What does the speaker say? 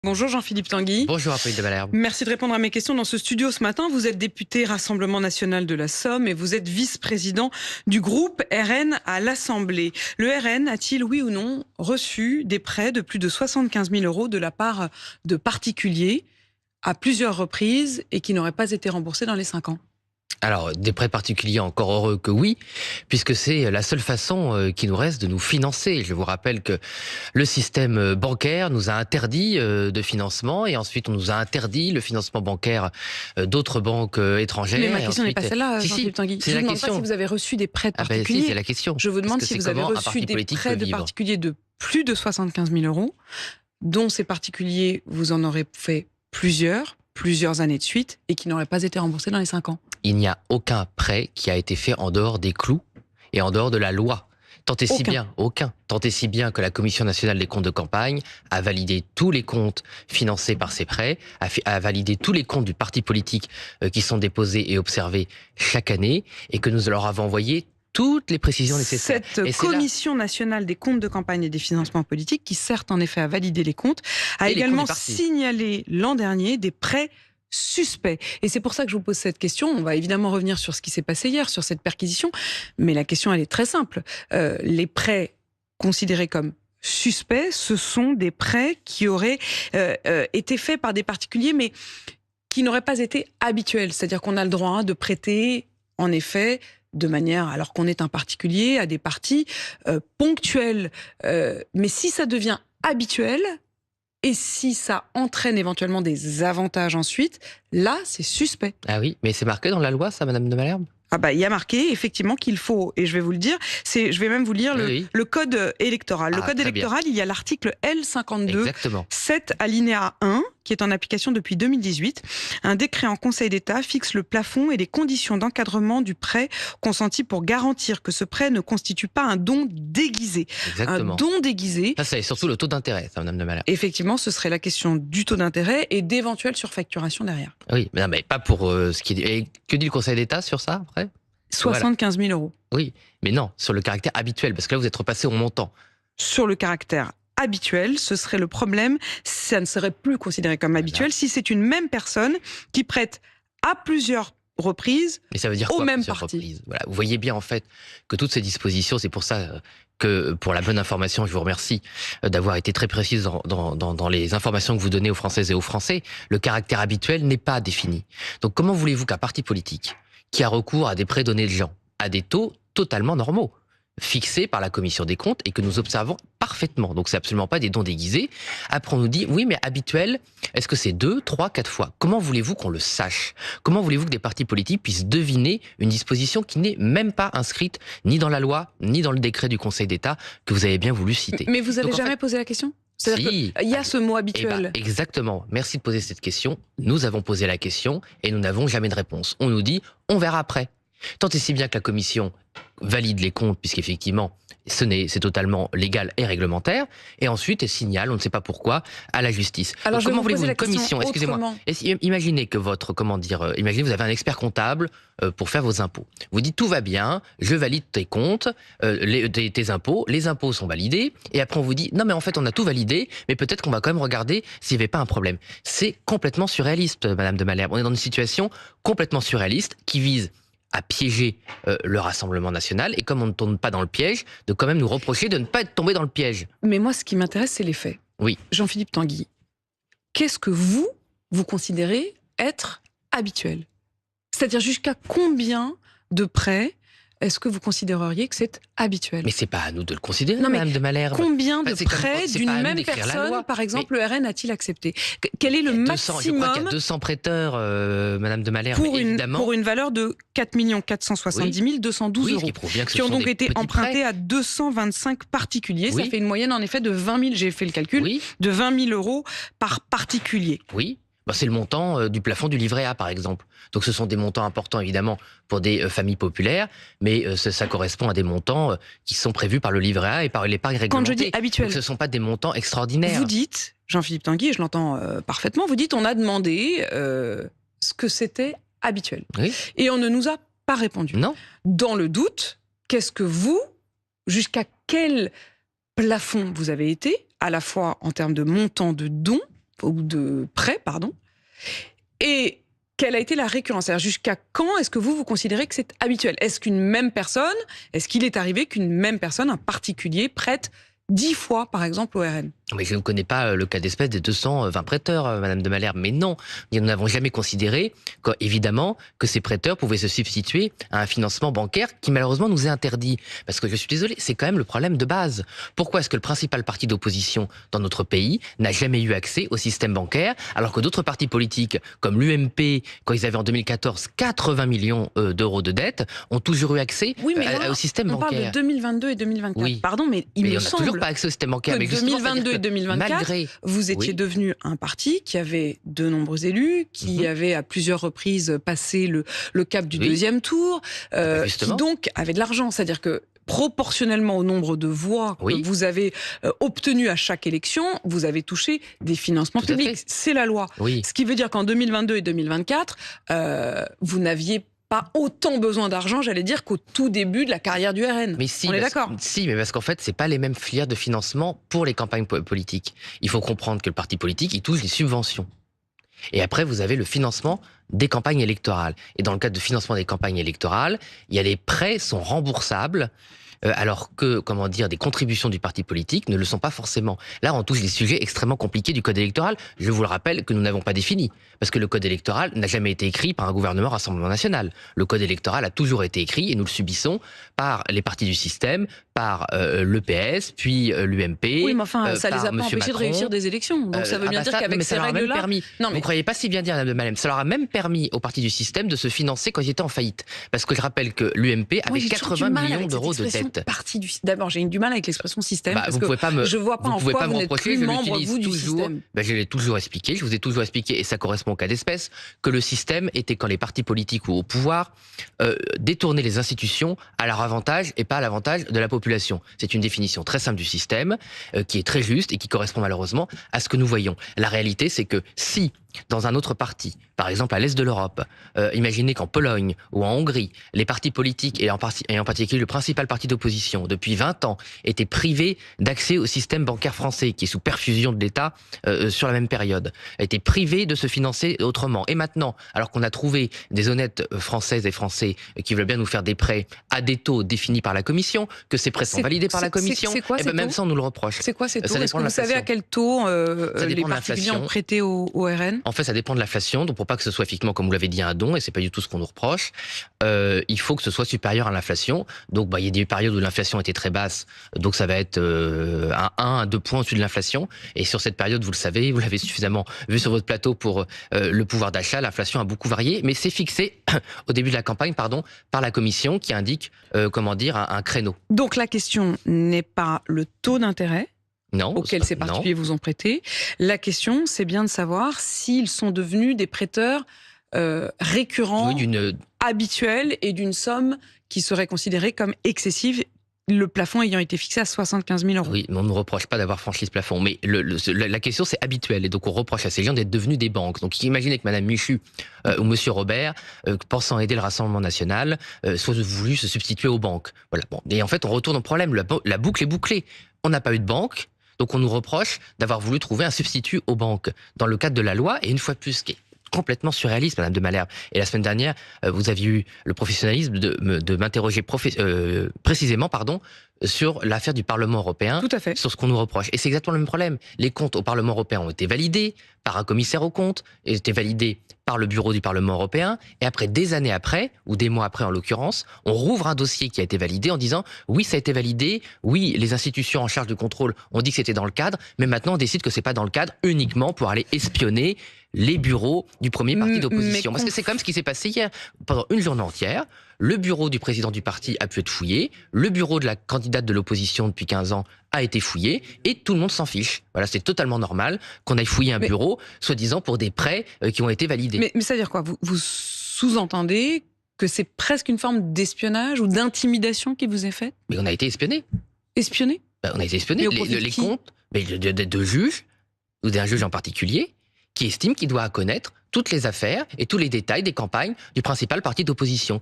Bonjour Jean-Philippe Tanguy. Bonjour Apolline de Malherbe. Merci de répondre à mes questions dans ce studio ce matin. Vous êtes député Rassemblement National de la Somme et vous êtes vice-président du groupe RN à l'Assemblée. Le RN a-t-il, oui ou non, reçu des prêts de plus de 75 000 € de la part de particuliers à plusieurs reprises et qui n'auraient pas été remboursés dans les 5 ans? Alors, des prêts particuliers, encore heureux que oui, puisque c'est la seule façon qui nous reste de nous financer. Je vous rappelle que le système bancaire nous a interdit de financement et ensuite on nous a interdit le financement bancaire d'autres banques étrangères. Mais ma question n'est pas celle-là, Si, Jean-Philippe Tanguy. c'est Je la vous demande question. pas si vous avez reçu des prêts de Ah ben particuliers. si, c'est la question. Je vous demande Parce que si c'est vous avez comment un reçu parti des politique prêts peut de vivre. particuliers de plus de 75 000 €, dont ces particuliers, vous en aurez fait plusieurs années de suite, et qui n'auraient pas été remboursés dans les 5 ans. Il n'y a aucun prêt qui a été fait en dehors des clous et en dehors de la loi. Tant et si bien, aucun. Tant et si bien que la Commission nationale des comptes de campagne a validé tous les comptes financés par ces prêts, a validé tous les comptes du parti politique qui sont déposés et observés chaque année, et que nous leur avons envoyé toutes les précisions nécessaires. Cette Commission nationale des comptes de campagne et des financements politiques, qui certes en effet a validé les comptes, a Et les comptes également des partis. signalé l'an dernier des prêts suspects. Et c'est pour ça que je vous pose cette question. On va évidemment revenir sur ce qui s'est passé hier, sur cette perquisition, mais la question elle est très simple. Les prêts considérés comme suspects, ce sont des prêts qui auraient été faits par des particuliers, mais qui n'auraient pas été habituels. C'est-à-dire qu'on a le droit de prêter, en effet, de manière, alors qu'on est un particulier, à des parties ponctuelles. Mais si ça devient habituel, et si ça entraîne éventuellement des avantages ensuite, là, c'est suspect. Ah oui, mais c'est marqué dans la loi, ça, Madame de Malherbe? Ah bah, il y a marqué effectivement qu'il faut, et je vais vous le dire, je vais même vous lire Oui. le code électoral. Le Ah, code très électoral, il y a l'article L52, Exactement. 7 alinéa 1, qui est en application depuis 2018. Un décret en Conseil d'État fixe le plafond et les conditions d'encadrement du prêt consenti pour garantir que ce prêt ne constitue pas un don déguisé. Exactement. Un don déguisé, Ça, c'est surtout le taux d'intérêt, ça, Madame de Malherbe. effectivement, ce serait la question du taux d'intérêt et d'éventuelles surfacturations derrière. Oui, mais non, mais pas pour ce qui est... Et que dit le Conseil d'État sur ça, après? 75 000 €. Oui, mais non, sur le caractère habituel, parce que là, vous êtes repassé au montant. Sur le caractère habituel, ce serait le problème. Ça ne serait plus considéré comme habituel si c'est une même personne qui prête à plusieurs reprises Mais ça veut dire aux quoi, mêmes plusieurs parties. reprises? Voilà, vous voyez bien, en fait, que toutes ces dispositions, c'est pour ça que, pour la bonne information, je vous remercie d'avoir été très précise dans les informations que vous donnez aux Françaises et aux Français. Le caractère habituel n'est pas défini. Donc, comment voulez-vous qu'un parti politique qui a recours à des prêts donnés de gens, à des taux totalement normaux, fixés par la Commission des comptes et que nous observons parfaitement. Donc c'est absolument pas des dons déguisés. Après on nous dit, oui mais habituel, est-ce que c'est 2, 3, 4 fois? Comment voulez-vous qu'on le sache? Comment voulez-vous que des partis politiques puissent deviner une disposition qui n'est même pas inscrite ni dans la loi, ni dans le décret du Conseil d'État que vous avez bien voulu citer? Mais vous n'avez Donc, en jamais fait, posé la question? C'est-à-dire si. qu'il y a ce mot Eh habituel. ben, exactement. Merci de poser cette question. Nous avons posé la question et nous n'avons jamais de réponse. On nous dit, on verra après. Tant et si bien que la Commission valide les comptes, puisqu'effectivement, c'est totalement légal et réglementaire, et ensuite elle signale, on ne sait pas pourquoi, à la justice. Alors, Donc, je vais comment vous poser voulez-vous la une question commission? Excusez-moi. autrement. Imaginez que imaginez vous avez un expert comptable pour faire vos impôts. Vous dites tout va bien, je valide tes comptes, tes impôts, les impôts sont validés, et après on vous dit non mais en fait on a tout validé, mais peut-être qu'on va quand même regarder s'il n'y avait pas un problème. C'est complètement surréaliste, Madame de Malherbe. On est dans une situation complètement surréaliste qui vise à piéger le Rassemblement national, et comme on ne tourne pas dans le piège, de quand même nous reprocher de ne pas être tombé dans le piège. Mais moi, ce qui m'intéresse, c'est les faits. Oui. Jean-Philippe Tanguy, qu'est-ce que vous considérez être habituel? C'est-à-dire jusqu'à combien de prêts est-ce que vous considéreriez que c'est habituel? Mais c'est pas à nous de le considérer, Non, mais Madame de Malherbe. Combien de c'est comme- prêts c'est d'une pas à nous même d'écrire la personne, loi. par exemple, le RN a-t-il accepté? Quel est le Il y a 200, je crois qu'il y maximum a 200 prêteurs, Madame de Malherbe, pour évidemment. une valeur de 4 470 212 Oui, ce euros, qui prouve bien que ce qui ont sont donc des été petits empruntés prêts. à 225 particuliers? Oui. Ça fait une moyenne en effet de 20 000, j'ai fait le calcul, Oui, de 20 000 € par particulier. oui. Bah, c'est le montant du plafond du livret A, par exemple. Donc ce sont des montants importants, évidemment, pour des familles populaires, mais ça correspond à des montants qui sont prévus par le livret A et par l'épargne Quand je réglementée. dis habituel, Donc ce ne sont pas des montants extraordinaires. vous dites, Jean-Philippe Tanguy, et je l'entends parfaitement, vous dites on a demandé ce que c'était habituel. Oui. Et on ne nous a pas répondu. Non. Dans le doute, qu'est-ce que vous, jusqu'à quel plafond vous avez été, à la fois en termes de montant de dons ou de prêts, pardon. Et quelle a été la récurrence? C'est-à-dire jusqu'à quand est-ce que vous considérez que c'est habituel? Est-ce qu'une même personne, est-ce qu'il est arrivé qu'une même personne, un particulier, prête 10 fois, par exemple, au RN? Mais je ne connais pas le cas d'espèce des 220 prêteurs, Madame de Malherbe. Mais non, nous n'avons jamais considéré, évidemment, que ces prêteurs pouvaient se substituer à un financement bancaire qui, malheureusement, nous est interdit. Parce que je suis désolé, c'est quand même le problème de base. Pourquoi est-ce que le principal parti d'opposition dans notre pays n'a jamais eu accès au système bancaire, alors que d'autres partis politiques, comme l'UMP, quand ils avaient en 2014 80 millions d'euros de dettes, ont toujours eu accès au système bancaire? On parle de 2022 et 2024. Oui. Pardon, mais il me on n'a semble toujours pas accès au système bancaire. que Mais 2022 et 2024, malgré... vous étiez devenu un parti qui avait de nombreux élus, qui avait à plusieurs reprises passé le cap du deuxième tour, qui donc avait de l'argent. C'est-à-dire que proportionnellement au nombre de voix que vous avez obtenues à chaque élection, vous avez touché des financements publics. C'est la loi. Ce qui veut dire qu'en 2022 et 2024, vous n'aviez pas autant besoin d'argent, j'allais dire, qu'au tout début de la carrière du RN. Mais si, on est d'accord? Si, mais parce qu'en fait, c'est pas les mêmes filières de financement pour les campagnes politiques. Il faut comprendre que le parti politique, il touche des subventions. Et après, vous avez le financement des campagnes électorales. Et dans le cadre de financement des campagnes électorales, il y a les prêts sont remboursables, alors que, comment dire, des contributions du parti politique ne le sont pas forcément. Là, on touche des sujets extrêmement compliqués du code électoral. Je vous le rappelle que nous n'avons pas défini. Parce que le code électoral n'a jamais été écrit par un gouvernement Rassemblement National. Le code électoral a toujours été écrit, et nous le subissons, par les partis du système, par l'EPS, puis l'UMP. Oui, mais enfin, ça les a pas empêchés de réussir des élections. Donc ça veut bien dire qu'avec ces règles-là... Vous ne croyez pas si bien dire, Madame de Malherbe. Ça leur a même permis aux partis du système de se financer quand ils étaient en faillite. Parce que je rappelle que l'UMP avait 80 millions d'euros de dettes. D'abord, j'ai du mal avec l'expression système, parce vous que pouvez pas me, je vois pas en quoi vous n'êtes plus membre, vous, du système. Je l'ai toujours expliqué, je vous ai toujours expliqué, et ça correspond au cas d'espèce, que le système était quand les partis politiques ou au pouvoir détournaient les institutions à leur avantage et pas à l'avantage de la population. C'est une définition très simple du système, qui est très juste et qui correspond malheureusement à ce que nous voyons. La réalité, c'est que si, dans un autre parti, par exemple à l'est de l'Europe, imaginez qu'en Pologne ou en Hongrie, les partis politiques, et en particulier le principal parti d'opposition, depuis 20 ans, étaient privés d'accès au système bancaire français, qui est sous perfusion de l'État sur la même période, étaient privés de se financer autrement. Et maintenant, alors qu'on a trouvé des honnêtes Françaises et Français qui veulent bien nous faire des prêts à des taux définis par la Commission, que ces prêts sont validés par la Commission, et ben même ça on nous le reproche. C'est quoi ces taux? Est-ce que vous savez à quel taux les particuliers ont prêté au RN? En fait, ça dépend de l'inflation, donc pour pas que ce soit effectivement, comme vous l'avez dit, un don, et c'est pas du tout ce qu'on nous reproche, il faut que ce soit supérieur à l'inflation. Donc il y a des périodes où l'inflation était très basse, donc ça va être un 1 à 2 points au-dessus de l'inflation, et sur cette période, vous le savez, vous l'avez suffisamment vu sur votre plateau pour le pouvoir d'achat, l'inflation a beaucoup varié, mais c'est fixé au début de la campagne, par la Commission qui indique, un créneau. Donc la question n'est pas le taux d'intérêt auquel ces particuliers vous ont prêté. La question, c'est bien de savoir s'ils sont devenus des prêteurs récurrents, habituels, et d'une somme qui serait considérée comme excessive, le plafond ayant été fixé à 75 000 euros. Oui, mais on ne nous reproche pas d'avoir franchi ce plafond. Mais la question, c'est habituel. Et donc, on reproche à ces gens d'être devenus des banques. Donc, imaginez que Madame Michu ou Monsieur Robert, pensant aider le Rassemblement National, soit voulu se substituer aux banques. Voilà. Bon. Et en fait, on retourne au problème. La boucle est bouclée. On n'a pas eu de banque. Donc, on nous reproche d'avoir voulu trouver un substitut aux banques dans le cadre de la loi. Et une fois de plus, ce qui est complètement surréaliste, Madame de Malherbe. Et la semaine dernière, vous aviez eu le professionnalisme de m'interroger précisément, sur l'affaire du Parlement européen, tout à fait, sur ce qu'on nous reproche. Et c'est exactement le même problème. Les comptes au Parlement européen ont été validés par un commissaire aux comptes, et été validés par le bureau du Parlement européen, et après, des années après, ou des mois après en l'occurrence, on rouvre un dossier qui a été validé en disant oui, ça a été validé, oui, les institutions en charge du contrôle ont dit que c'était dans le cadre, mais maintenant on décide que c'est pas dans le cadre, uniquement pour aller espionner les bureaux du premier parti d'opposition. Parce que c'est quand même ce qui s'est passé hier. Pendant une journée entière, le bureau du président du parti a pu être fouillé, le bureau de la candidate de l'opposition depuis 15 ans a été fouillé, et tout le monde s'en fiche. Voilà, c'est totalement normal qu'on aille fouiller un bureau, soi-disant pour des prêts qui ont été validés. Mais ça veut dire quoi? Vous sous-entendez que c'est presque une forme d'espionnage ou d'intimidation qui vous est faite? Mais on a été espionné. Espionné? On a été espionné. Les comptes de juges, ou d'un juge en particulier, qui estime qu'il doit connaître toutes les affaires et tous les détails des campagnes du principal parti d'opposition.